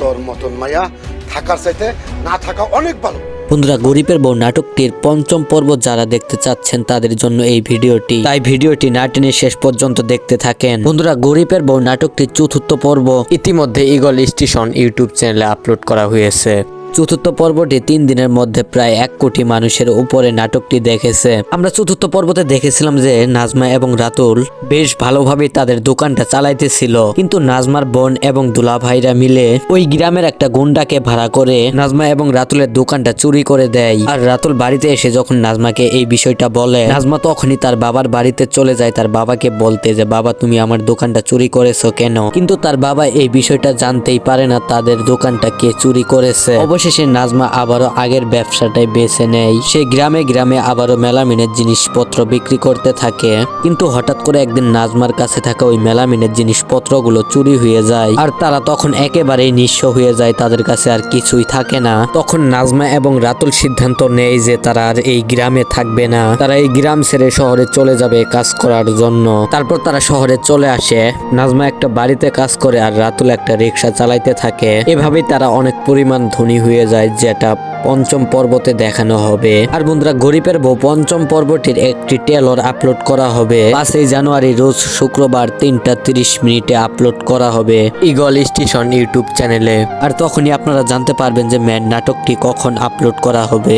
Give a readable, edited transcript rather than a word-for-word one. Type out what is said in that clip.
তোর মতন মায়া থাকার চাইতে না থাকা অনেক ভালো। বন্ধুরা, গরিবের বউ নাটকটির পঞ্চম পর্ব যারা দেখতে চাচ্ছেন তাদের জন্য এই ভিডিওটি, তাই ভিডিওটি না টেনে শেষ পর্যন্ত দেখতে থাকেন। বন্ধুরা, গরিবের বউ নাটকটির চতুর্থ পর্ব ইতিমধ্যে ঈগল স্টেশন ইউটিউব চ্যানেলে আপলোড করা হয়েছে। চতুর্থ পর্বটি 3 দিনের মধ্যে প্রায় 1 কোটি মানুষের উপরে নাটকটি দেখেছে। আমরা চতুর্থ পর্বতে দেখেছিলাম যে নাজমা এবং রাতুল বেশ ভালোভাবে তাদের দোকানটা চালাইতেছিল, কিন্তু নাজমার বোন এবং দুলাভাইরা মিলে ওই গ্রামের একটা গুন্ডাকে ভাড়া করে নাজমা এবং রাতুলের দোকানটা চুরি করে দেয়। আর রাতুল বাড়িতে এসে যখন নাজমাকে এই বিষয়টা বলে, নাজমা তখনই তার বাবার বাড়িতে চলে যায় তার বাবাকে বলতে যে বাবা তুমি আমার দোকানটা চুরি করেছো কেন। কিন্তু তার বাবা এই বিষয়টা জানতেই পারে না তাদের দোকানটা কে চুরি করেছে। অবশেষে নাজমা আবারও আগের ব্যবসাটাই বেছে নেয়। সে গ্রামে গ্রামে আবারও মেলামিনের জিনিসপত্র বিক্রি করতে থাকে। কিন্তু হঠাৎ করে একদিন নাজমার কাছে থাকা ওই মেলামিনের জিনিসপত্রগুলো চুরি হয়ে যায়, আর তারা তখন একেবারেই নিঃস্ব হয়ে যায়, তাদের কাছে আর কিছুই থাকে না। তখন নাজমা এবং রাতুল সিদ্ধান্ত নেয় যে তারা আর এই গ্রামে থাকবে না, তারা এই গ্রাম ছেড়ে শহরে চলে যাবে কাজ করার জন্য। তারপর তারা শহরে চলে আসে। নাজমা একটা বাড়িতে কাজ করে আর রাতুল একটা রিক্সা চালাইতে থাকে। এভাবেই তারা অনেক পরিমাণ ধনী হয়ে যায়, যেটা পঞ্চম পর্বতে দেখানো হবে। আর বন্ধুরা, গরিবের বউ পঞ্চম পর্বটির একটি ট্রেলার আপলোড করা হবে 5 জানুয়ারি রোজ শুক্রবার 3:30 আপলোড করা হবে ঈগল স্টেশন ইউটিউব চ্যানেলে। আর তখনই আপনারা জানতে পারবেন যে মেন নাটকটি কখন আপলোড করা হবে।